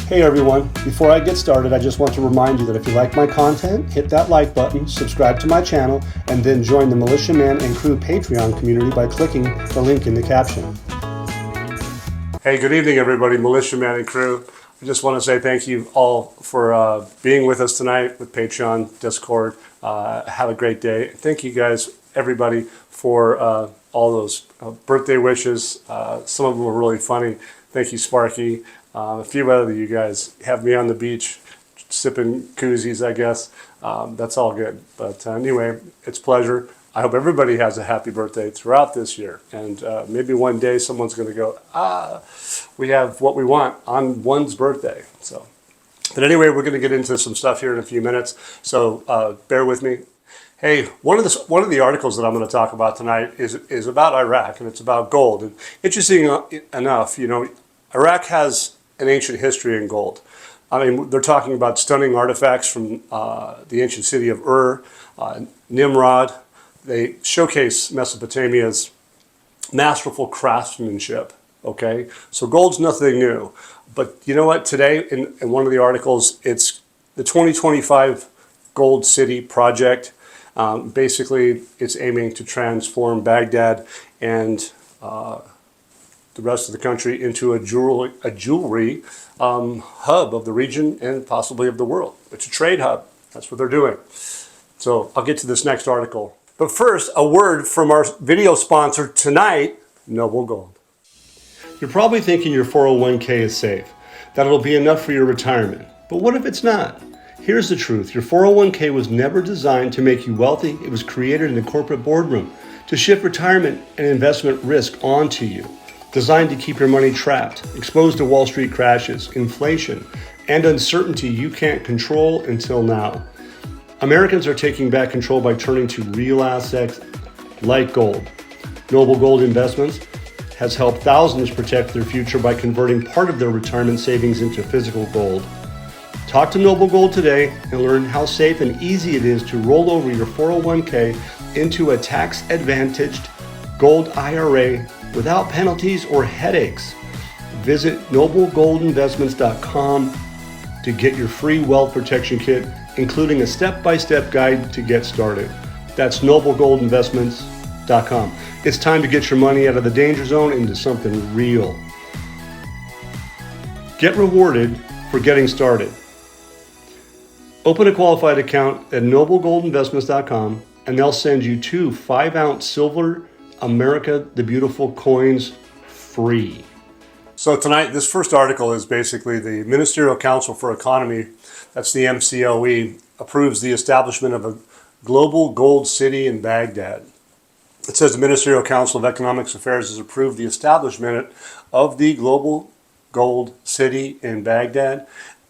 Hey everyone, before I get started, I just want to remind you that if you like my content, hit that like button, subscribe to my channel, and then join the Militiaman and Crew Patreon community by clicking the link in the caption. Hey, good evening everybody, Militiaman and Crew. I just want to say thank you all for being with us tonight with Patreon, Discord. Have a great day. Thank you guys, everybody, for all those birthday wishes. Some of them were really funny. Thank you, Sparky. A few other of you guys have me on the beach sipping koozies, I guess. That's all good. But anyway, it's a pleasure. I hope everybody has a happy birthday throughout this year. And maybe one day someone's going to go, we have what we want on one's birthday. So, but anyway, we're going to get into some stuff here in a few minutes. So bear with me. Hey, one of the articles that I'm going to talk about tonight is about Iraq, and it's about gold. And interesting enough, you know, Iraq has an ancient history in gold. I mean, they're talking about stunning artifacts from the ancient city of Ur, Nimrod. They showcase Mesopotamia's masterful craftsmanship, okay? So gold's nothing new. But you know what? Today, in one of the articles, it's the 2025 Gold City Project. Basically, it's aiming to transform Baghdad and the rest of the country into a jewelry hub of the region and possibly of the world. It's a trade hub. That's what they're doing. So I'll get to this next article. But first, a word from our video sponsor tonight, Noble Gold. You're probably thinking your 401k is safe, that it'll be enough for your retirement. But what if it's not? Here's the truth. Your 401k was never designed to make you wealthy. It was created in the corporate boardroom to shift retirement and investment risk onto you. Designed to keep your money trapped, exposed to Wall Street crashes, inflation, and uncertainty you can't control until now. Americans are taking back control by turning to real assets like gold. Noble Gold Investments has helped thousands protect their future by converting part of their retirement savings into physical gold. Talk to Noble Gold today and learn how safe and easy it is to roll over your 401k into a tax-advantaged gold IRA without penalties or headaches. Visit noblegoldinvestments.com to get your free wealth protection kit, including a step-by-step guide to get started. That's noblegoldinvestments.com. It's time to get your money out of the danger zone into something real. Get rewarded for getting started. Open a qualified account at noblegoldinvestments.com and they'll send you 2 5-ounce silver America the Beautiful coins free. So tonight, this first article is basically the Ministerial Council for Economy, that's the MCOE, approves the establishment of a global gold city in Baghdad. It says the Ministerial Council of Economic Affairs has approved the establishment of the global gold city in Baghdad.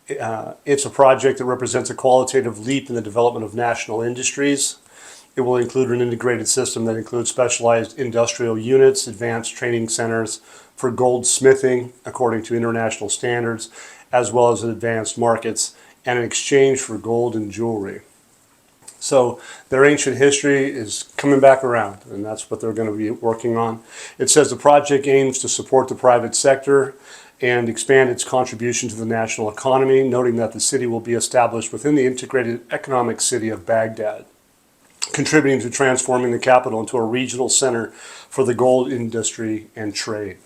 It's a project that represents a qualitative leap in the development of national industries. It will include an integrated system that includes specialized industrial units, advanced training centers for goldsmithing according to international standards, as well as advanced markets and an exchange for gold and jewelry. So their ancient history is coming back around, and that's what they're going to be working on. It says the project aims to support the private sector and expand its contribution to the national economy, noting that the city will be established within the integrated economic city of Baghdad, contributing to transforming the capital into a regional center for the gold industry and trade.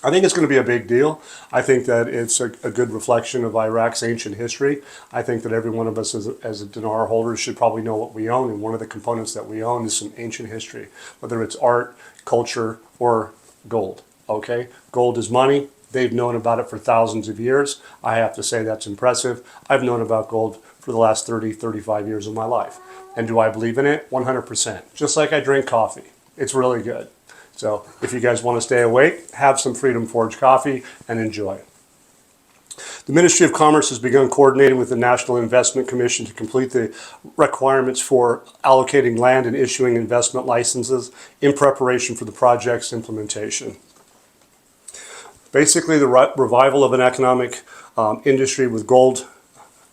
I think it's going to be a big deal. I think that it's a good reflection of Iraq's ancient history. I think that every one of us as a dinar holder should probably know what we own, and one of the components that we own is some ancient history, whether it's art, culture, or gold. Okay? Gold is money. They've known about it for thousands of years. I have to say that's impressive. I've known about gold for the last 30, 35 years of my life. And do I believe in it? 100%. Just like I drink coffee. It's really good. So if you guys want to stay awake, have some Freedom Forge coffee and enjoy. The Ministry of Commerce has begun coordinating with the National Investment Commission to complete the requirements for allocating land and issuing investment licenses in preparation for the project's implementation. Basically, the revival of an economic industry with gold,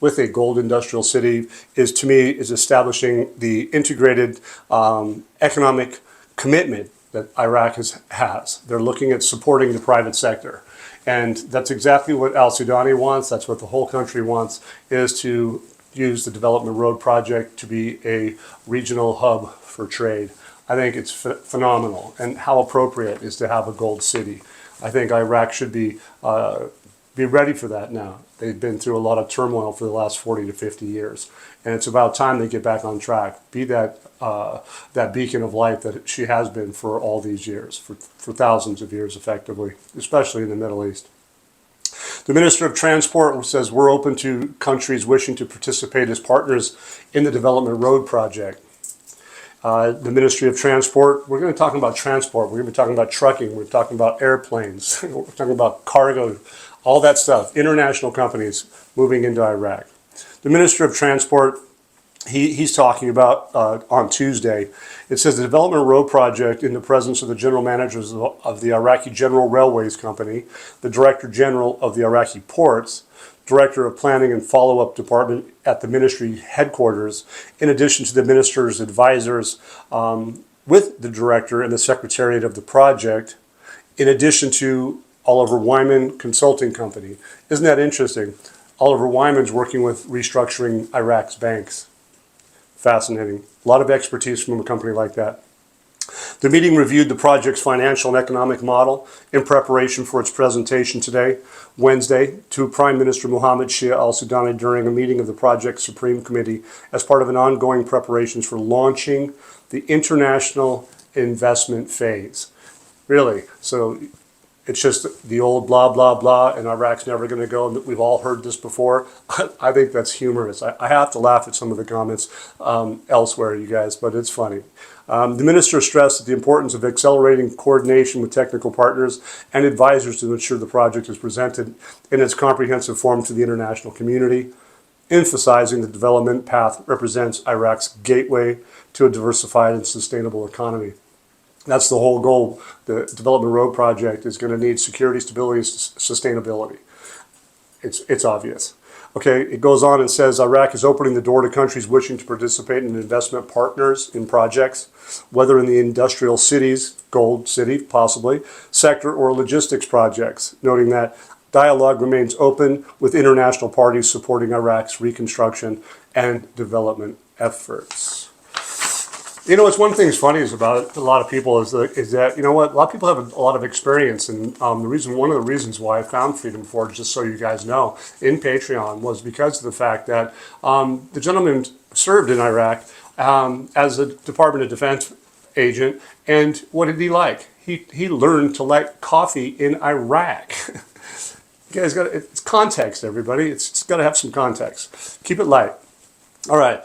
with a gold industrial city, is, to me, is establishing the integrated economic commitment that Iraq has. They're looking at supporting the private sector. And that's exactly what al-Sudani wants. That's what the whole country wants, is to use the Development Road Project to be a regional hub for trade. I think it's phenomenal. And how appropriate is to have a gold city. I think Iraq should be ready for that now. They've been through a lot of turmoil for the last 40 to 50 years. And it's about time they get back on track. Be that beacon of light that she has been for all these years, for thousands of years effectively, especially in the Middle East. The Minister of Transport says we're open to countries wishing to participate as partners in the Development Road Project. The Ministry of Transport, we're going to talk about transport, we're going to be talking about trucking, we're talking about airplanes, we're talking about cargo, all that stuff, international companies moving into Iraq. The Minister of Transport, he's talking about on Tuesday, it says the Development Road Project, in the presence of the general managers of the Iraqi General Railways Company, the Director General of the Iraqi Ports, Director of Planning and Follow-Up Department at the Ministry headquarters, in addition to the Minister's advisors with the Director and the Secretariat of the project, in addition to Oliver Wyman Consulting Company. Isn't that interesting? Oliver Wyman's working with restructuring Iraq's banks. Fascinating. A lot of expertise from a company like that. The meeting reviewed the project's financial and economic model in preparation for its presentation today, Wednesday, to Prime Minister Mohammed Shia al-Sudani during a meeting of the project's Supreme Committee as part of an ongoing preparations for launching the international investment phase. Really, so it's just the old blah, blah, blah, and Iraq's never going to go. And we've all heard this before. I think that's humorous. I have to laugh at some of the comments elsewhere, you guys, but it's funny. The minister stressed the importance of accelerating coordination with technical partners and advisors to ensure the project is presented in its comprehensive form to the international community, emphasizing the development path represents Iraq's gateway to a diversified and sustainable economy. That's the whole goal. The Development Road Project is going to need security, stability, and sustainability. It's obvious. Okay, it goes on and says Iraq is opening the door to countries wishing to participate in investment partners in projects, whether in the industrial cities, gold city possibly, sector or logistics projects, noting that dialogue remains open with international parties supporting Iraq's reconstruction and development efforts. You know, it's one thing that's funny is about a lot of people is that, you know what, a lot of people have a lot of experience, and one of the reasons why I found Freedom Forge, just so you guys know, in Patreon was because of the fact that the gentleman served in Iraq as a Department of Defense agent, and what did he like? He learned to like coffee in Iraq. You guys it's context, everybody. It's got to have some context. Keep it light. All right.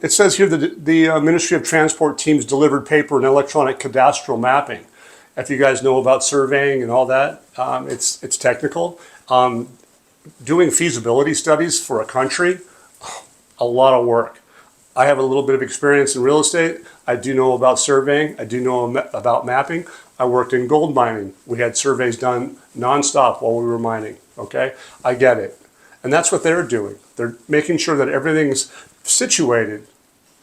It says here that the Ministry of Transport teams delivered paper and electronic cadastral mapping. If you guys know about surveying and all that, it's technical. Doing feasibility studies for a country, a lot of work. I have a little bit of experience in real estate. I do know about surveying. I do know about mapping. I worked in gold mining. We had surveys done nonstop while we were mining. Okay, I get it. And that's what they're doing. They're making sure that everything's situated,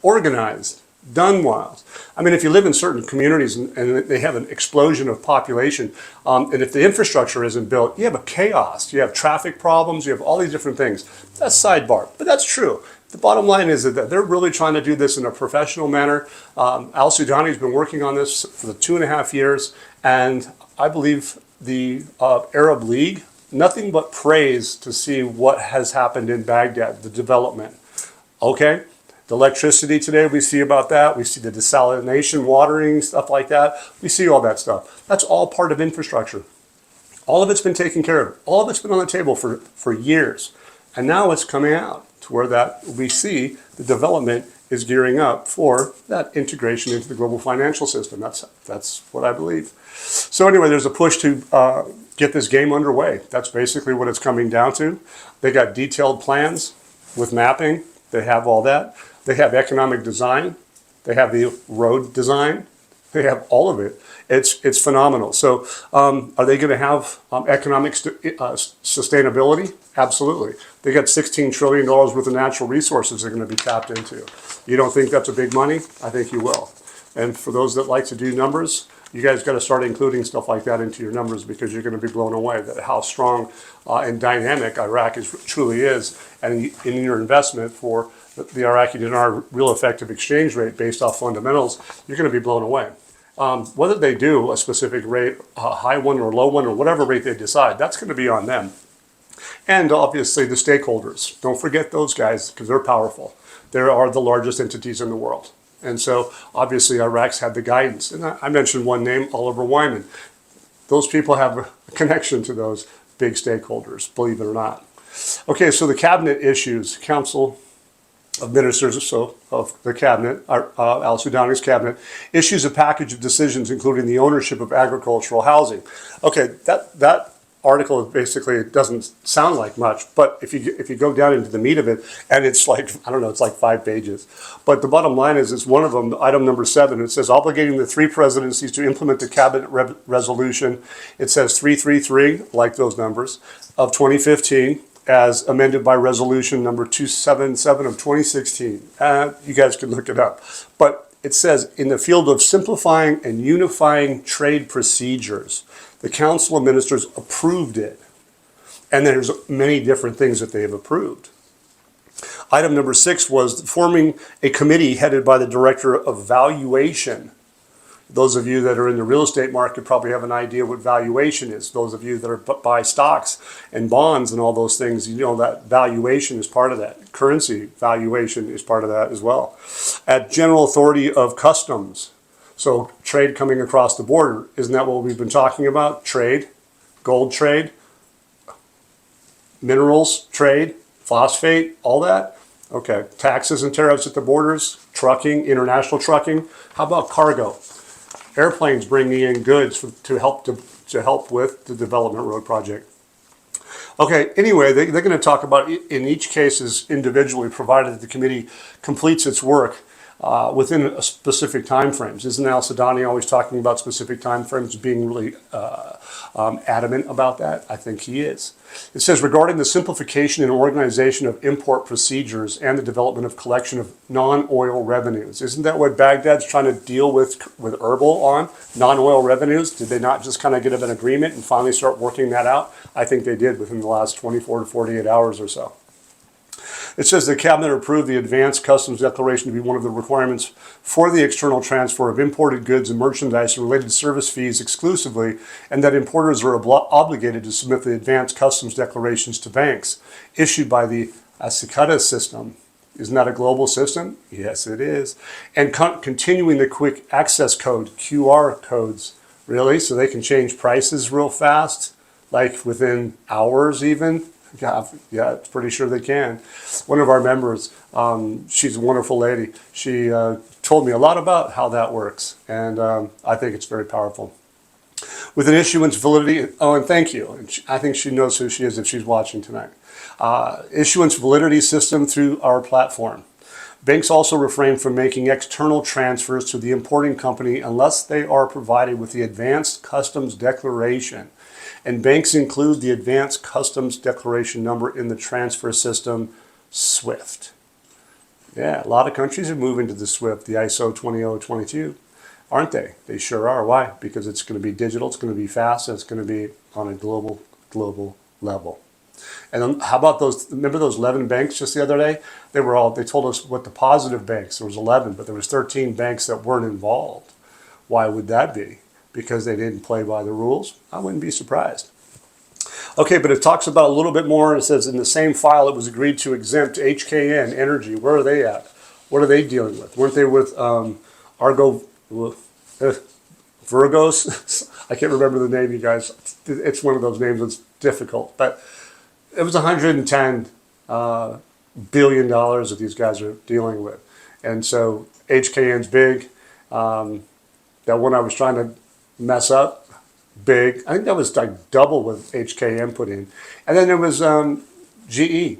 organized, done well. I mean, if you live in certain communities and they have an explosion of population, and if the infrastructure isn't built, you have a chaos. You have traffic problems. You have all these different things. That's sidebar, but that's true. The bottom line is that they're really trying to do this in a professional manner. Al-Sudani's been working on this for the 2.5 years, and I believe the Arab League, nothing but praise to see what has happened in Baghdad, the development. Okay, the electricity today, we see about that. We see the desalination, watering, stuff like that. We see all that stuff. That's all part of infrastructure. All of it's been taken care of. All of it's been on the table for years. And now it's coming out to where that we see the development is gearing up for that integration into the global financial system. That's what I believe. So anyway, there's a push to get this game underway. That's basically what it's coming down to. They got detailed plans with mapping. They have all that. They have economic design. They have the road design. They have all of it. It's phenomenal. So are they going to have economic sustainability? Absolutely. They got $16 trillion worth of natural resources they're going to be tapped into. You don't think that's a big money? I think you will. And for those that like to do numbers, You guys got to start including stuff like that into your numbers, because you're going to be blown away at how strong and dynamic Iraq truly is, and in your investment for the Iraqi dinar real effective exchange rate based off fundamentals, you're going to be blown away. Whether they do a specific rate, a high one or low one, or whatever rate they decide, that's going to be on them. And obviously the stakeholders. Don't forget those guys, because they're powerful. They are the largest entities in the world. And so obviously Iraq's had the guidance. And I mentioned one name, Oliver Wyman. Those people have a connection to those big stakeholders, believe it or not. Okay, so the cabinet issues, Council of Ministers of the cabinet, al-Sudani's cabinet, issues a package of decisions including the ownership of agricultural housing. Okay, that article basically, it doesn't sound like much, but if you go down into the meat of it, and it's like, I don't know, it's like 5 pages. But the bottom line is, it's one of them, item number 7, it says obligating the 3 presidencies to implement the cabinet resolution. It says 333, like those numbers, of 2015, as amended by resolution number 277 of 2016. You guys can look it up. But it says, in the field of simplifying and unifying trade procedures, the Council of Ministers approved it. And there's many different things that they have approved. Item number 6 was forming a committee headed by the Director of Valuation. Those of you that are in the real estate market probably have an idea what valuation is. Those of you that are buy stocks and bonds and all those things, you know that valuation is part of that. Currency valuation is part of that as well. At General Authority of Customs. So trade coming across the border. Isn't that what we've been talking about? Trade, gold trade, minerals trade, phosphate, all that. Okay, taxes and tariffs at the borders, trucking, international trucking. How about cargo? Airplanes bringing in goods to help with the development road project. Okay, anyway, they're going to talk about in each case is individually, provided that the committee completes its work within a specific time frames. Isn't al-Sudani always talking about specific time frames, being really adamant about that? I think he is. It says, regarding the simplification and organization of import procedures and the development of collection of non-oil revenues. Isn't that what Baghdad's trying to deal with Erbil on? Non-oil revenues? Did they not just kind of get an agreement and finally start working that out? I think they did within the last 24 to 48 hours or so. It says the Cabinet approved the Advanced Customs Declaration to be one of the requirements for the external transfer of imported goods and merchandise and related service fees exclusively, and that importers are obligated to submit the Advanced Customs Declarations to banks issued by the Asikata system. Isn't that a global system? Yes, it is. And continuing the quick access code, QR codes, really? So they can change prices real fast, like within hours even? Yeah, pretty sure they can. One of our members, she's a wonderful lady. She told me a lot about how that works, and I think it's very powerful. With an issuance validity, oh, and thank you. And I think she knows who she is if she's watching tonight. Issuance validity system through our platform. Banks also refrain from making external transfers to the importing company unless they are provided with the Advanced Customs Declaration. And banks include the Advanced Customs Declaration number in the transfer system, SWIFT. Yeah, a lot of countries are moving to the SWIFT, the ISO 20022, aren't they? They sure are. Why? Because it's going to be digital, it's going to be fast, and it's going to be on a global level. And then how about those, remember those 11 banks just the other day? They told us what the positive banks, there was 11, but there was 13 banks that weren't involved. Why would that be? Because they didn't play by the rules? I wouldn't be surprised. Okay, but it talks about a little bit more. It says in the same file it was agreed to exempt HKN Energy. Where are they at? What are they dealing with? Weren't they with Virgos? I can't remember the name, you guys. It's one of those names that's difficult. But it was $110 billion that these guys are dealing with. And so HKN's big. That one I was trying to mess up, big. I think that was like double what HKM put in. And then there was GE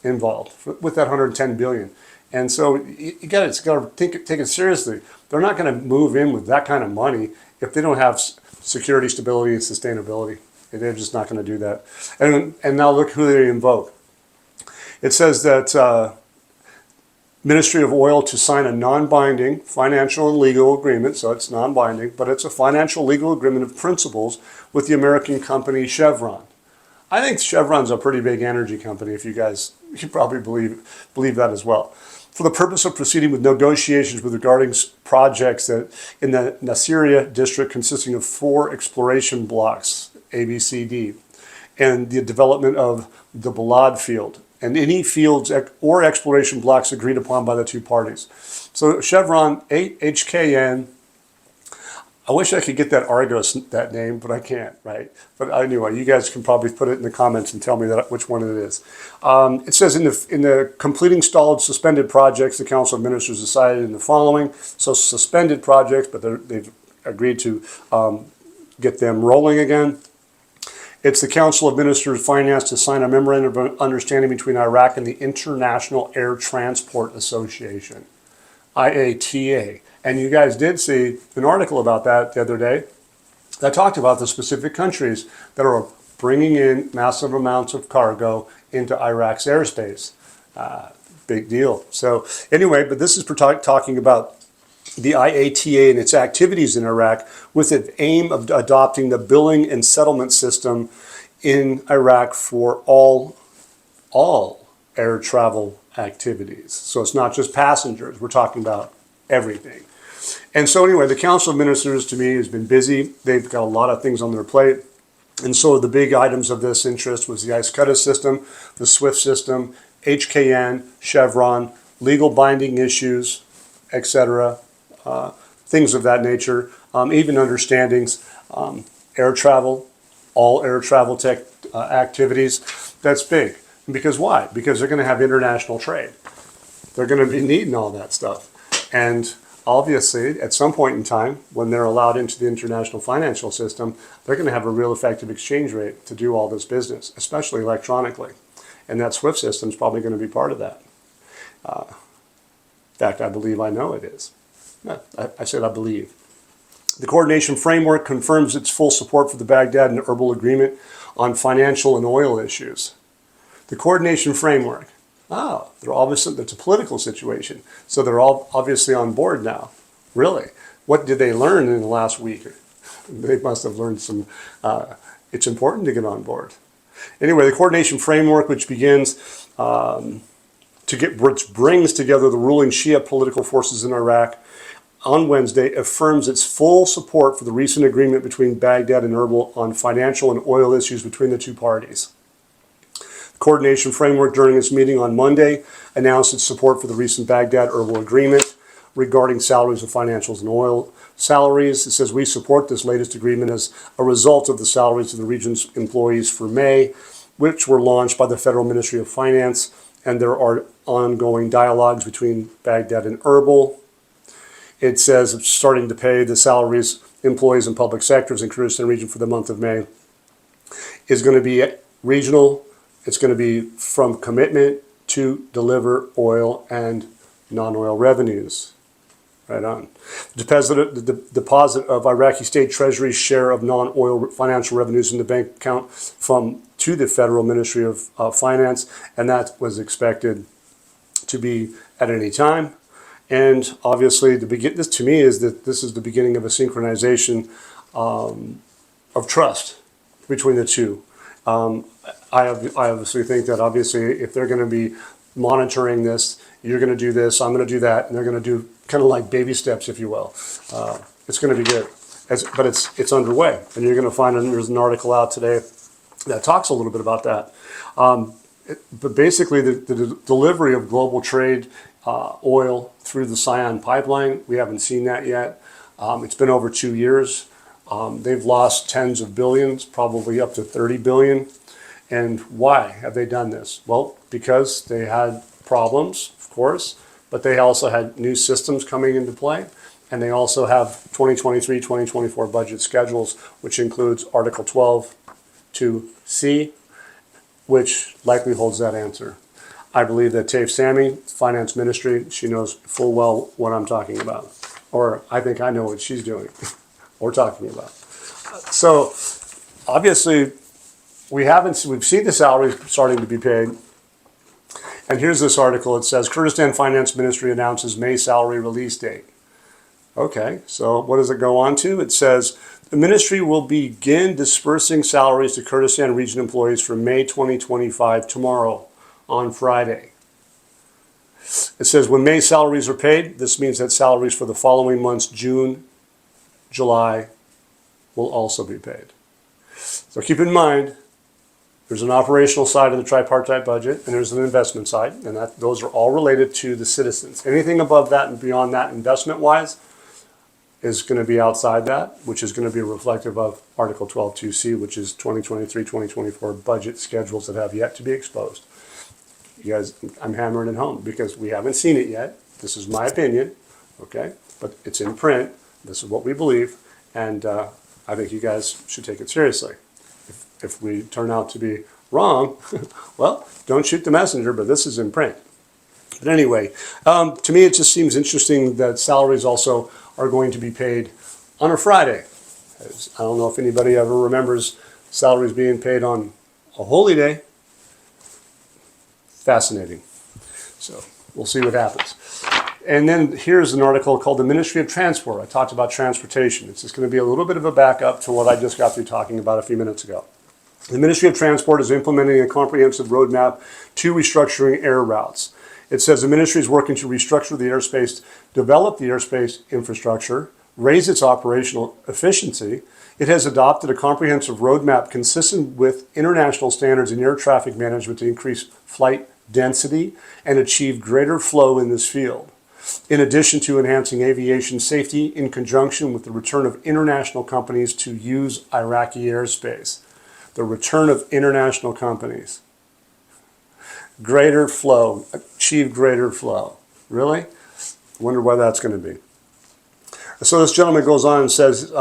involved with that 110 billion. And so you got to take it seriously. They're not going to move in with that kind of money if they don't have security, stability, and sustainability. They're just not going to do that. And now look who they invoke. It says that Ministry of Oil to sign a non-binding financial and legal agreement, so it's non-binding, but it's a financial legal agreement of principles with the American company Chevron. I think Chevron's a pretty big energy company, if you probably believe that as well. For the purpose of proceeding with negotiations with regarding projects that in the Nasiriyah district consisting of 4 exploration blocks, A, B, C, D, and the development of the Balad field, and any fields or exploration blocks agreed upon by the 2 parties. So Chevron, HKN, I wish I could get that Argos, that name, but I can't, right? But anyway, you guys can probably put it in the comments and tell me which one it is. It says in the completing stalled suspended projects, the Council of Ministers decided in the following. So suspended projects, but they've agreed to get them rolling again. It's the Council of Ministers of Finance to sign a memorandum of understanding between Iraq and the International Air Transport Association, IATA. And you guys did see an article about that the other day that talked about the specific countries that are bringing in massive amounts of cargo into Iraq's airspace. Big deal. So anyway, but this is talking about the IATA and its activities in Iraq with the aim of adopting the billing and settlement system in Iraq for all air travel activities. So it's not just passengers. We're talking about everything. And so anyway, the Council of Ministers to me has been busy. They've got a lot of things on their plate. And so the big items of this interest was the ISCUTA system, the SWIFT system, HKN, Chevron, legal binding issues, etc., things of that nature, even understandings, air travel, all air travel tech activities. That's big. Because why? Because they're going to have international trade. They're going to be needing all that stuff. And obviously, at some point in time, when they're allowed into the international financial system, they're going to have a real effective exchange rate to do all this business, especially electronically. And that SWIFT system is probably going to be part of that. In fact, I believe I know it is. No, I said I believe. The coordination framework confirms its full support for the Baghdad and Erbil agreement on financial and oil issues. The coordination framework. They're obviously, it's a political situation. So they're all obviously on board now. Really? What did they learn in the last week? They must have learned some, it's important to get on board. Anyway, the coordination framework, which begins which brings together the ruling Shia political forces in Iraq on Wednesday, affirms its full support for the recent agreement between Baghdad and Erbil on financial and oil issues between the 2 parties. The coordination framework during its meeting on Monday announced its support for the recent Baghdad-Erbil agreement regarding salaries of financials and oil salaries. It says, we support this latest agreement as a result of the salaries of the region's employees for May, which were launched by the Federal Ministry of Finance, and there are ongoing dialogues between Baghdad and Erbil. It says it's starting to pay the salaries employees in public sectors in Kurdistan region for the month of May is going to be regional. It's going to be from commitment to deliver oil and non-oil revenues. Right on. The deposit of Iraqi State Treasury's share of non-oil financial revenues in the bank account to the Federal Ministry of Finance, and that was expected to be at any time. And obviously, this to me is that this is the beginning of a synchronization of trust between the 2. I obviously think that obviously if they're going to be monitoring this, you're going to do this, I'm going to do that, and they're going to do kind of like baby steps, if you will. It's going to be good, but it's underway, and you're going to find there's an article out today that talks a little bit about that. But basically, the delivery of global trade oil through the Cyan pipeline, we haven't seen that yet. It's been over 2 years. They've lost tens of billions, probably up to 30 billion. And why have they done this? Well, because they had problems, of course, but they also had new systems coming into play. And they also have 2023, 2024 budget schedules, which includes Article 12 2C, which likely holds that answer. I believe that Taif Sami, Finance Ministry, she knows full well what I'm talking about. Or I think I know what she's doing or talking about. So obviously we've seen the salaries starting to be paid. And here's this article. It says, Kurdistan Finance Ministry announces May salary release date. Okay, so what does it go on to? It says, the ministry will begin dispersing salaries to Kurdistan region employees for May 2025 tomorrow, on Friday. It says when May salaries are paid, this means that salaries for the following months, June, July, will also be paid. So keep in mind, there's an operational side of the tripartite budget, and there's an investment side, and those are all related to the citizens. Anything above that and beyond that investment-wise is going to be outside that, which is going to be reflective of Article 12.2c, which is 2023-2024 budget schedules that have yet to be exposed. You guys, I'm hammering it home because we haven't seen it yet. This is my opinion, okay? But it's in print. This is what we believe, and I think you guys should take it seriously. If we turn out to be wrong, well, don't shoot the messenger, but this is in print. But anyway, to me, it just seems interesting that salaries also are going to be paid on a Friday. I don't know if anybody ever remembers salaries being paid on a holy day. Fascinating. So we'll see what happens. And then here's an article called the Ministry of Transport. I talked about transportation. It's just going to be a little bit of a backup to what I just got through talking about a few minutes ago. The Ministry of Transport is implementing a comprehensive roadmap to restructuring air routes. It says the ministry is working to restructure the airspace, develop the airspace infrastructure, raise its operational efficiency. It has adopted a comprehensive roadmap consistent with international standards in air traffic management to increase flight density and achieve greater flow in this field. In addition to enhancing aviation safety in conjunction with the return of international companies to use Iraqi airspace. The return of international companies. Greater flow, achieve greater flow. Really? Wonder why that's going to be. So this gentleman goes on and says,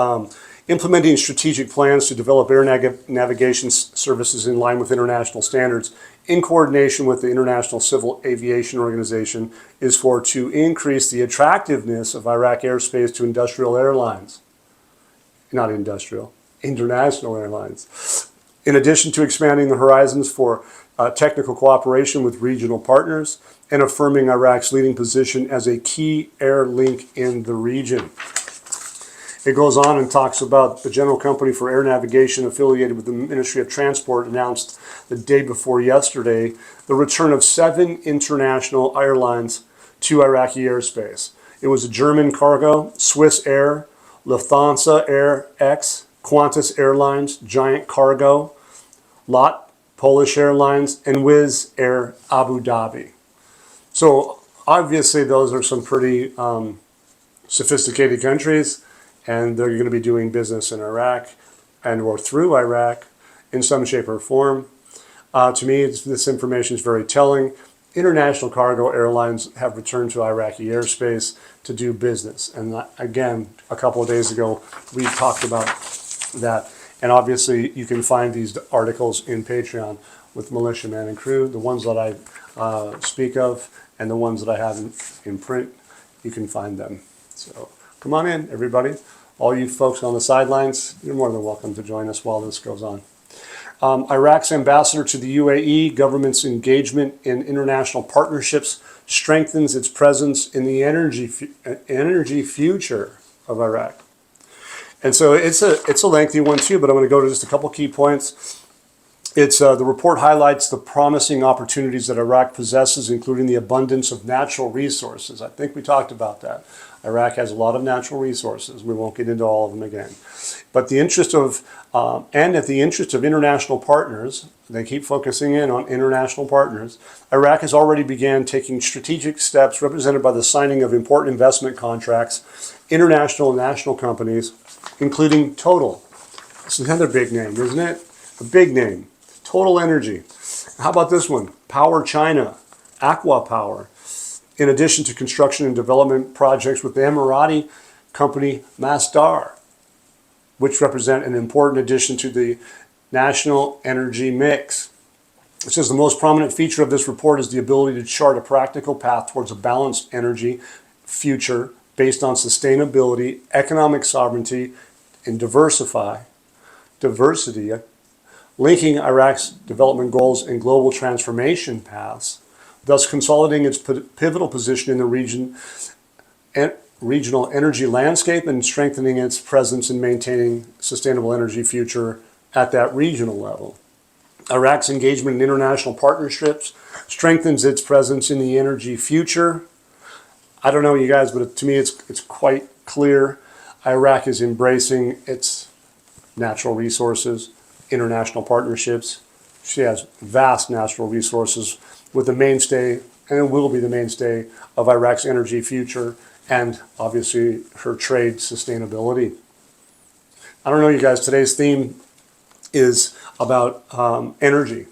implementing strategic plans to develop air navigation services in line with international standards in coordination with the International Civil Aviation Organization is to increase the attractiveness of Iraq airspace to industrial airlines. Not industrial, international airlines. In addition to expanding the horizons for technical cooperation with regional partners and affirming Iraq's leading position as a key air link in the region. It goes on and talks about the General Company for Air Navigation affiliated with the Ministry of Transport announced the day before yesterday the return of 7 international airlines to Iraqi airspace. It was a German cargo, Swiss Air, Lufthansa Air X, Qantas Airlines, Giant Cargo, LOT Polish Airlines, and Wizz Air Abu Dhabi. So obviously those are some pretty sophisticated countries, and they're going to be doing business in Iraq and or through Iraq in some shape or form. To me, this information is very telling. International cargo airlines have returned to Iraqi airspace to do business. And again, a couple of days ago, we talked about that. And obviously, you can find these articles in Patreon with Militiaman and Crew, the ones that I speak of, and the ones that I have in print. You can find them. So come on in, everybody. All you folks on the sidelines, you're more than welcome to join us while this goes on. Iraq's ambassador to the UAE, government's engagement in international partnerships strengthens its presence in the energy future of Iraq. And so it's a lengthy one too, but I'm going to go to just a couple key points. The report highlights the promising opportunities that Iraq possesses, including the abundance of natural resources. I think we talked about that. Iraq has a lot of natural resources. We won't get into all of them again. But the interest of, and at the interest of international partners, they keep focusing in on international partners, Iraq has already began taking strategic steps represented by the signing of important investment contracts, international and national companies, including Total. It's another big name, isn't it? A big name. Total Energy. How about this one? Power China, Aqua Power. In addition to construction and development projects with the Emirati company Masdar, which represent an important addition to the national energy mix. It says the most prominent feature of this report is the ability to chart a practical path towards a balanced energy future based on sustainability, economic sovereignty, and diversity, linking Iraq's development goals and global transformation paths thus consolidating its pivotal position in the regional energy landscape and strengthening its presence in maintaining sustainable energy future at that regional level. Iraq's engagement in international partnerships strengthens its presence in the energy future. I don't know you guys, but to me it's quite clear. Iraq is embracing its natural resources, international partnerships. She has vast natural resources with the mainstay, and it will be the mainstay of Iraq's energy future and obviously her trade sustainability. I don't know you guys, today's theme is about energy,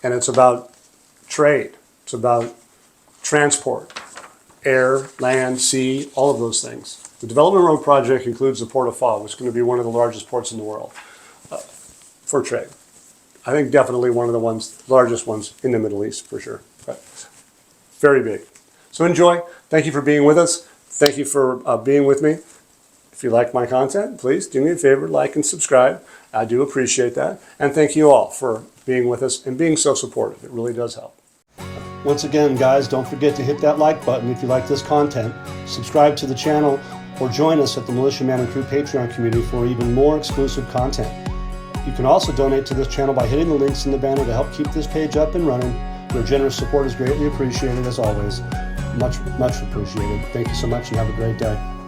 and it's about trade. It's about transport, air, land, sea, all of those things. The Development Road Project includes the Port of Faa, which is going to be one of the largest ports in the world for trade. I think definitely one of the largest ones in the Middle East for sure. But very big. So enjoy. Thank you for being with us. Thank you for being with me. If you like my content, please do me a favor, like and subscribe. I do appreciate that. And thank you all for being with us and being so supportive. It really does help. Once again, guys, don't forget to hit that like button if you like this content. Subscribe to the channel or join us at the Militiaman and Crew Patreon community for even more exclusive content. You can also donate to this channel by hitting the links in the banner to help keep this page up and running. Your generous support is greatly appreciated as always. Much, much appreciated. Thank you so much and have a great day.